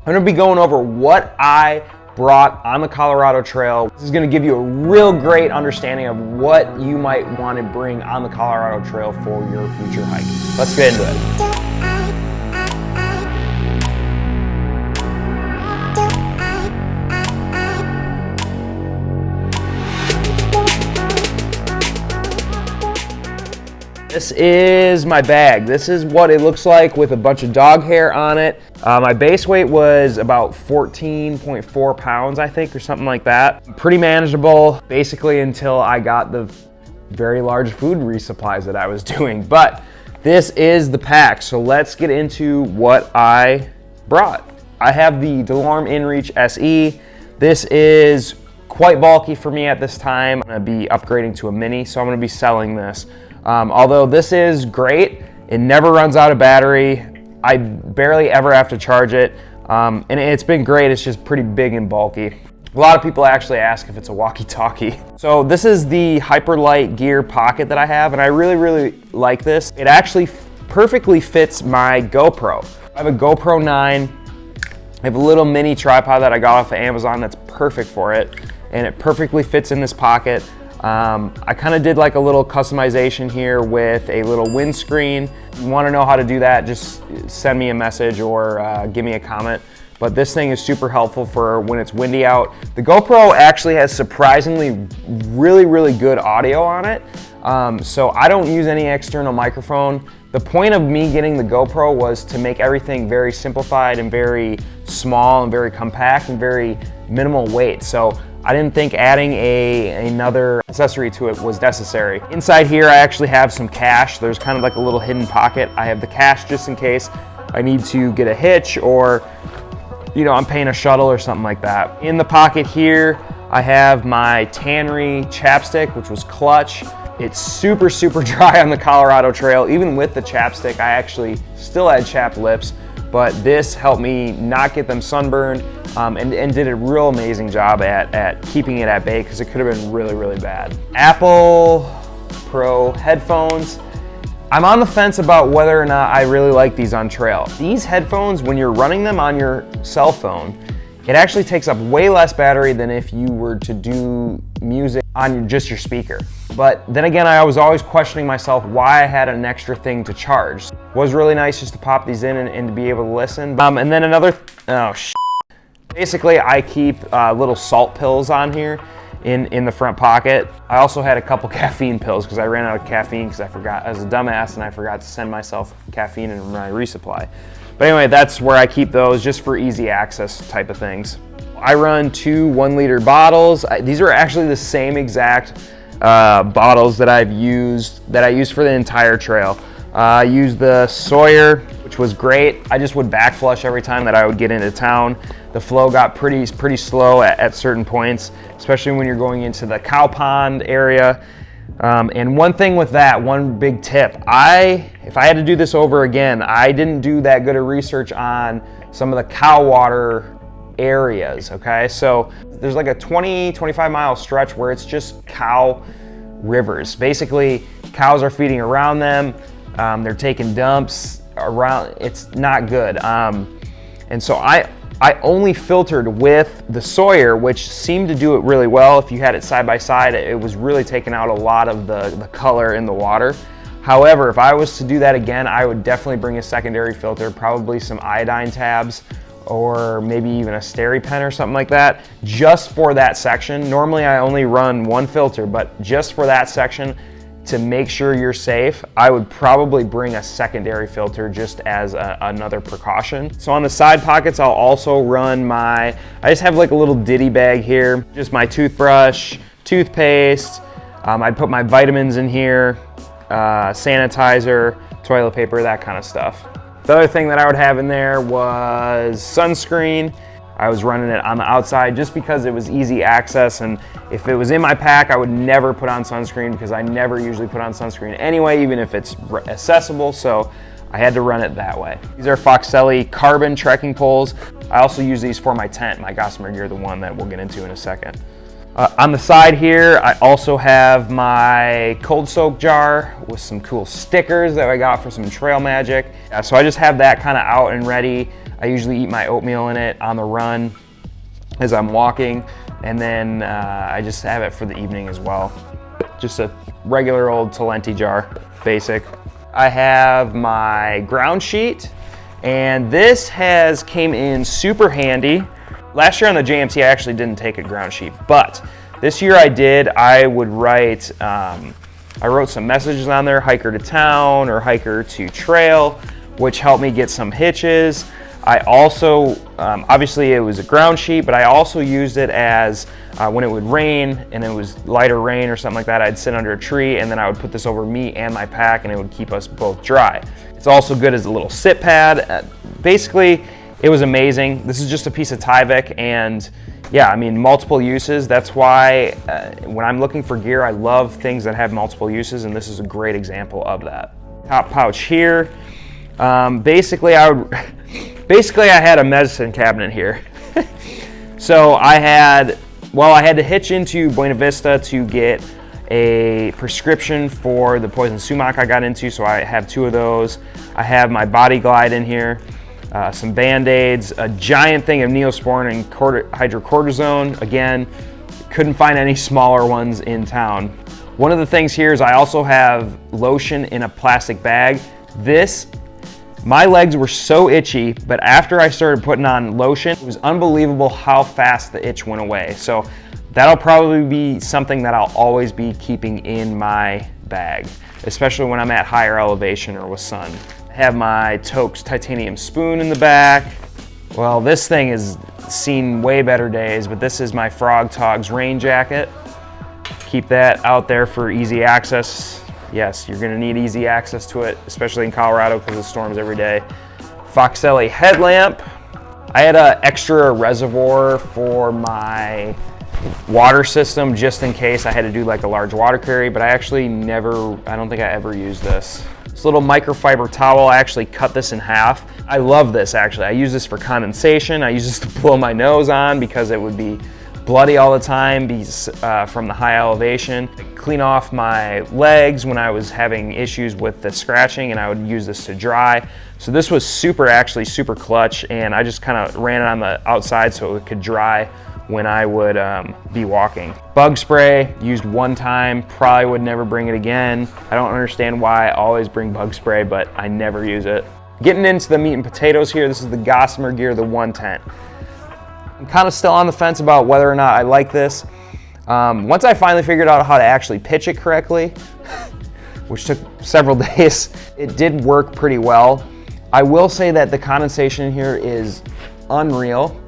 I'm gonna be going over what I brought on the Colorado Trail. This is gonna give you a real great understanding of what you might want to bring on the Colorado Trail for your future hike. Let's get into it. This is my bag. This is what it looks like with a bunch of dog hair on it. My base weight was about 14.4 pounds, I think, or something like that. Pretty manageable, basically until I got the very large food resupplies that I was doing. But this is the pack, so let's get into what I brought. I have the DeLorme InReach SE. This is quite bulky for me at this time. I'm gonna be upgrading to a mini, so I'm gonna be selling this. Although this is great, it never runs out of battery. I barely ever have to charge it, and it's been great. It's just pretty big and bulky. A lot of people actually ask if it's a walkie-talkie. So this is the Hyperlite gear pocket that I have, and I really like this. It actually perfectly fits my GoPro. I have a GoPro 9. I have a little mini tripod that I got off of Amazon that's perfect for it, and it perfectly fits in this pocket. I kind of did like a little customization here with a little windscreen. If you want to know how to do that, just send me a message or give me a comment. But this thing is super helpful for when it's windy out. The GoPro actually has surprisingly really good audio on it. So I don't use any external microphone. The point of me getting the GoPro was to make everything very simplified and very small and very compact and very minimal weight. So I didn't think adding another accessory to it was necessary. Inside here, I actually have some cash. There's kind of like a little hidden pocket. I have the cash just in case I need to get a hitch or, you know, I'm paying a shuttle or something like that. In the pocket here, I have my Tanri chapstick, which was clutch. It's super dry on the Colorado Trail. Even with the chapstick, I actually still had chapped lips, but this helped me not get them sunburned and did a real amazing job at keeping it at bay because it could have been really bad. Apple Pro headphones. I'm on the fence about whether or not I really like these on trail. These headphones, when you're running them on your cell phone, it actually takes up way less battery than if you were to do music on just your speaker. But then again, I was always questioning myself why I had an extra thing to charge. It was really nice just to pop these in and to be able to listen. And then another, basically I keep little salt pills on here in the front pocket. I also had a couple caffeine pills because I ran out of caffeine because I forgot, I was a dumbass and I forgot to send myself caffeine in my resupply. But anyway, that's where I keep those just for easy access type of things. I run 2 1-liter bottles. These are actually the same exact bottles that I used for the entire trail. I used the Sawyer, which was great. I just would back flush every time that I would get into town. The flow got pretty slow at certain points, especially when you're going into the cow pond area. And one thing with that, one big tip, if I had to do this over again, I didn't do that good of research on some of the cow water areas, okay? So there's like a 20-25 mile stretch where it's just cow rivers. Basically, cows are feeding around them, they're taking dumps around, it's not good. And so I only filtered with the Sawyer, which seemed to do it really well. If you had it side by side, it was really taking out a lot of the color in the water. However, if I was to do that again, I would definitely bring a secondary filter, probably some iodine tabs, or maybe even a SteriPen or something like that, just for that section. Normally I only run 1 filter, but just for that section, to make sure you're safe, I would probably bring a secondary filter just as another precaution. So on the side pockets, I'll also run I just have like a little ditty bag here, just my toothbrush, toothpaste, I'd put my vitamins in here, sanitizer, toilet paper, that kind of stuff. The other thing that I would have in there was sunscreen. I was running it on the outside just because it was easy access, and if it was in my pack, I would never put on sunscreen because I never usually put on sunscreen anyway, even if it's accessible, so I had to run it that way. These are Foxelli carbon trekking poles. I also use these for my tent, my Gossamer Gear The One that we'll get into in a second. On the side here, I also have my cold soak jar with some cool stickers that I got for some trail magic. So I just have that kind of out and ready. I usually eat my oatmeal in it on the run as I'm walking, and then I just have it for the evening as well. Just a regular old Talenti jar, basic. I have my ground sheet, and this came in super handy. Last year on the JMT, I actually didn't take a ground sheet, but this year I did. I would write, I wrote some messages on there, hiker to town or hiker to trail, which helped me get some hitches. I also, obviously it was a ground sheet, but I also used it as when it would rain and it was lighter rain or something like that, I'd sit under a tree and then I would put this over me and my pack and it would keep us both dry. It's also good as a little sit pad. Basically, it was amazing. This is just a piece of Tyvek, and yeah, I mean, multiple uses. That's why when I'm looking for gear, I love things that have multiple uses, and this is a great example of that. Top pouch here. Basically, I had a medicine cabinet here. So I had to hitch into Buena Vista to get a prescription for the poison sumac I got into, so I have 2 of those. I have my Body Glide in here, some Band-Aids, a giant thing of Neosporin and hydrocortisone. Again, couldn't find any smaller ones in town. One of the things here is I also have lotion in a plastic bag. My legs were so itchy, but after I started putting on lotion, it was unbelievable how fast the itch went away. So that'll probably be something that I'll always be keeping in my bag, especially when I'm at higher elevation or with sun. I have my Toaks titanium spoon in the back. Well, this thing has seen way better days, but this is my Frog Toggs rain jacket. Keep that out there for easy access. Yes, you're gonna need easy access to it, especially in Colorado because of storms every day. Foxelli Headlamp. I had an extra reservoir for my water system just in case I had to do like a large water carry, but I don't think I ever used this. This little microfiber towel, I actually cut this in half. I love this actually. I use this for condensation. I use this to blow my nose on because it would be bloody all the time from the high elevation. Clean off my legs when I was having issues with the scratching, and I would use this to dry. So this was actually super clutch, and I just kind of ran it on the outside so it could dry when I would be walking. Bug spray, used one time, probably would never bring it again. I don't understand why I always bring bug spray, but I never use it. Getting into the meat and potatoes here, this is the Gossamer Gear The One tent. I'm kind of still on the fence about whether or not I like this. Once I finally figured out how to actually pitch it correctly, which took several days, it did work pretty well. I will say that the condensation here is unreal.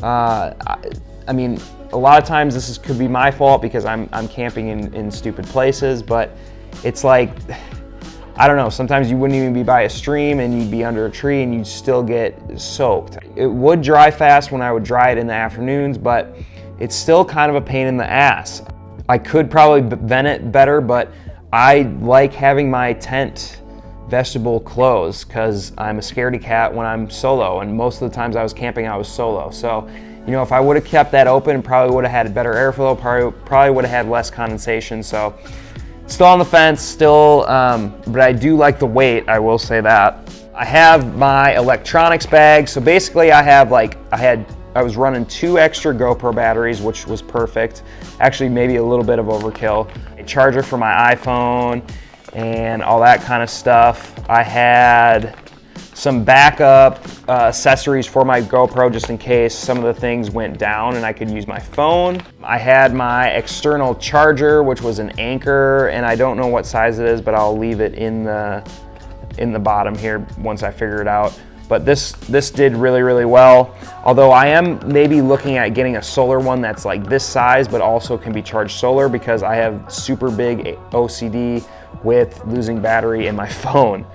I mean, a lot of times this could be my fault because I'm camping in stupid places, but it's like, I don't know, sometimes you wouldn't even be by a stream and you'd be under a tree and you'd still get soaked. It would dry fast when I would dry it in the afternoons, but it's still kind of a pain in the ass. I could probably vent it better, but I like having my tent vestibule closed because I'm a scaredy cat when I'm solo, and most of the times I was camping, I was solo. So, you know, if I would have kept that open, probably would have had better airflow, probably would have had less condensation. So still on the fence, but I do like the weight, I will say that. I have my electronics bag. So basically I was running 2 extra GoPro batteries, which was perfect. Actually, maybe a little bit of overkill. A charger for my iPhone and all that kind of stuff. I had some backup accessories for my GoPro just in case some of the things went down and I could use my phone. I had my external charger, which was an Anchor, and I don't know what size it is, but I'll leave it in the bottom here once I figure it out. But this did really, really well. Although I am maybe looking at getting a solar one that's like this size, but also can be charged solar because I have super big OCD with losing battery in my phone.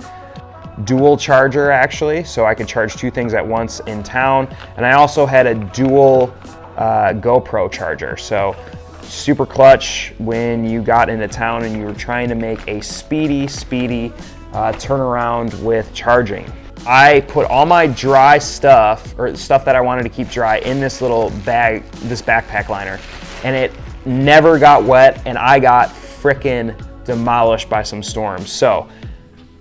Dual charger actually, so I could charge 2 things at once in town. And I also had a dual GoPro charger. So super clutch when you got into town and you were trying to make a speedy turnaround with charging. I put all my dry stuff, or stuff that I wanted to keep dry, in this little bag, this backpack liner, and it never got wet, and I got frickin' demolished by some storms. So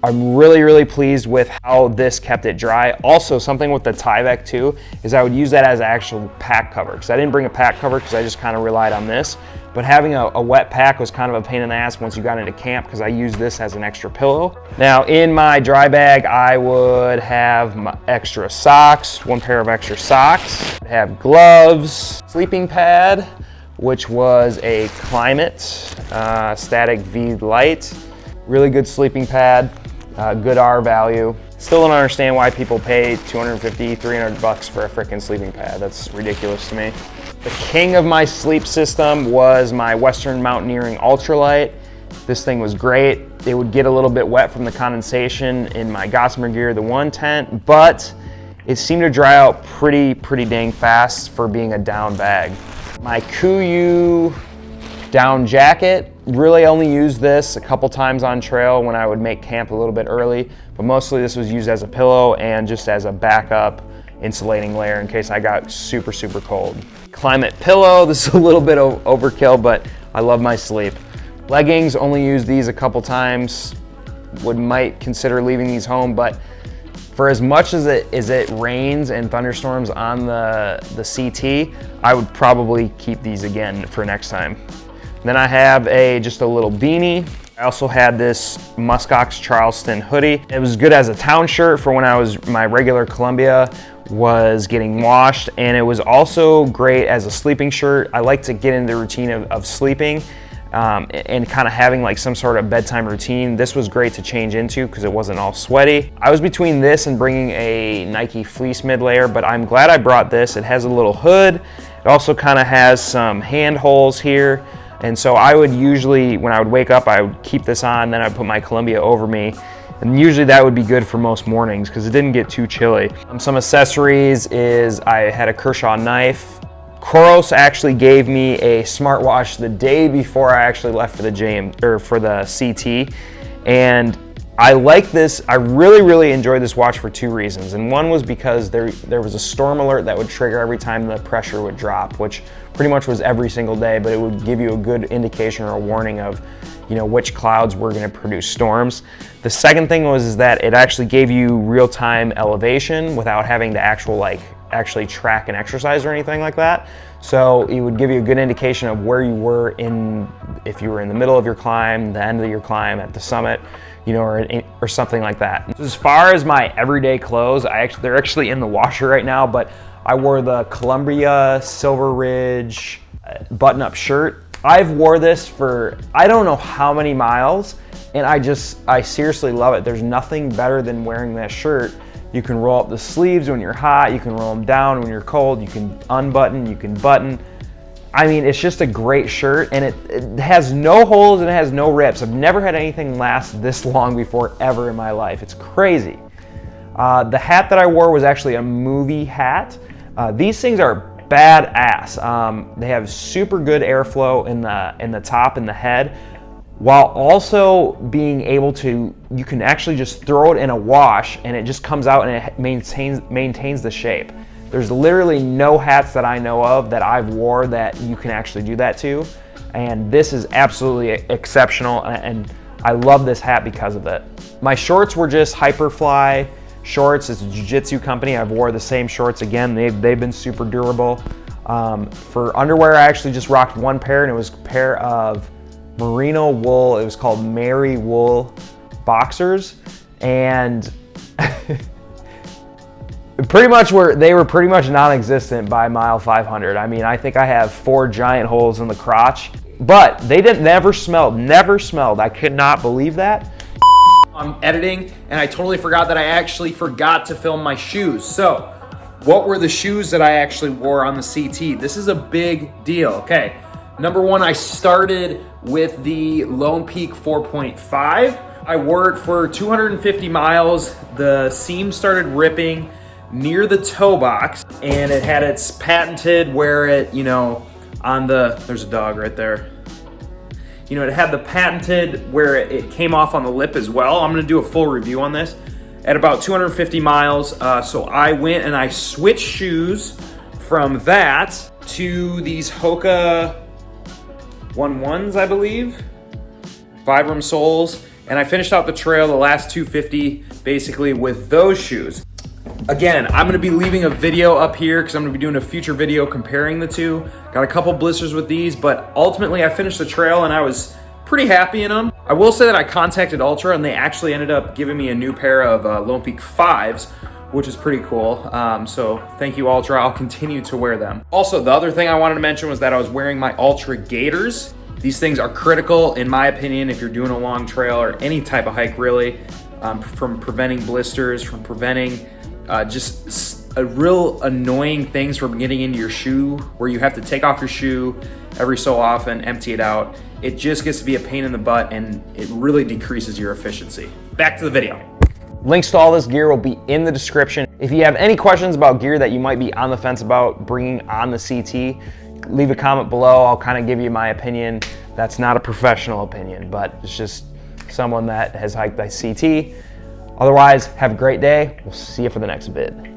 I'm really, really pleased with how this kept it dry. Also, something with the Tyvek too, is I would use that as an actual pack cover, because I didn't bring a pack cover because I just kind of relied on this. But having a wet pack was kind of a pain in the ass once you got into camp, because I used this as an extra pillow. Now in my dry bag, I would have my extra socks, 1 pair of extra socks, I'd have gloves, sleeping pad, which was a Klymit Static V Lite. Really good sleeping pad. Good R value. Still don't understand why people pay $250, $300 for a freaking sleeping pad. That's ridiculous to me. The king of my sleep system was my Western Mountaineering Ultralite. This thing was great. It would get a little bit wet from the condensation in my Gossamer Gear The One tent, but it seemed to dry out pretty dang fast for being a down bag. My Kuiu down jacket, really only used this a couple times on trail when I would make camp a little bit early, but mostly this was used as a pillow and just as a backup insulating layer in case I got super cold. Klymit pillow, this is a little bit overkill, but I love my sleep. Leggings, only used these a couple times, might consider leaving these home, but for as much as it rains and thunderstorms on the CT, I would probably keep these again for next time. Then I have just a little beanie. I also had this Muskox Charleston hoodie. It was good as a town shirt for when my regular Columbia was getting washed, and it was also great as a sleeping shirt. I like to get into the routine of sleeping and kind of having like some sort of bedtime routine. This was great to change into because it wasn't all sweaty. I was between this and bringing a Nike fleece mid layer, but I'm glad I brought this. It has a little hood. It also kind of has some hand holes here. And so I would usually, when I would wake up, I would keep this on, then I'd put my Columbia over me. And usually that would be good for most mornings because it didn't get too chilly. Some accessories is I had a Kershaw knife. COROS actually gave me a smartwatch the day before I actually left for the CT. And I like this. I really enjoyed this watch for 2 reasons. And one was because there was a storm alert that would trigger every time the pressure would drop, which pretty much was every single day, but it would give you a good indication or a warning of, which clouds were going to produce storms. The second thing was that it actually gave you real-time elevation without having to actually track an exercise or anything like that. So it would give you a good indication of where you were if you were in the middle of your climb, the end of your climb, at the summit, or something like that. As far as my everyday clothes, they're actually in the washer right now, but I wore the Columbia Silver Ridge button-up shirt. I've wore this for I don't know how many miles, and I seriously love it. There's nothing better than wearing that shirt. You can roll up the sleeves when you're hot, you can roll them down when you're cold, you can unbutton, you can button. I mean, it's just a great shirt, and it has no holes and it has no rips. I've never had anything last this long before ever in my life. It's crazy. The hat that I wore was actually a movie hat. These things are badass. They have super good airflow in the top and the head, while also being able to, you can actually just throw it in a wash and it just comes out and it maintains the shape. There's literally no hats that I know of that I've wore that you can actually do that to, and this is absolutely exceptional, and I love this hat because of it. My shorts were just Hyperfly shorts. It's a jiu-jitsu company. I've wore the same shorts again. They've been super durable. For underwear, I actually just rocked 1 pair, and it was a pair of merino wool. It was called Meriwool boxers, and they were pretty much non-existent by mile 500. I mean, I think I have 4 giant holes in the crotch, but they never smelled. I could not believe that. I'm editing and I totally forgot that I actually forgot to film my shoes. So what were the shoes that I actually wore on the CT? This is a big deal. Okay, number 1, I started with the Lone Peak 4.5. I wore it for 250 miles. The seam started ripping near the toe box, and it had its patented where it, there's a dog right there. It had the patented where it came off on the lip as well. I'm gonna do a full review on this at about 250 miles. So I went and I switched shoes from that to these Hoka 1.1s, I believe. Vibram soles. And I finished out the trail, the last 250, basically with those shoes. Again, I'm gonna be leaving a video up here because I'm gonna be doing a future video comparing the two. Got a couple blisters with these, but ultimately I finished the trail and I was pretty happy in them. I will say that I contacted Ultra and they actually ended up giving me a new pair of Lone Peak 5s, which is pretty cool. So thank you, Ultra. I'll continue to wear them. Also, the other thing I wanted to mention was that I was wearing my Altra Gaiters. These things are critical, in my opinion, if you're doing a long trail or any type of hike, really, from preventing blisters, from preventing just a real annoying things from getting into your shoe, where you have to take off your shoe every so often, empty it out. It just gets to be a pain in the butt and it really decreases your efficiency. Back to the video. Links to all this gear will be in the description. If you have any questions about gear that you might be on the fence about bringing on the CT, leave a comment below. I'll kind of give you my opinion. That's not a professional opinion, but it's just someone that has hiked by CT. Otherwise, have a great day. We'll see you for the next vid.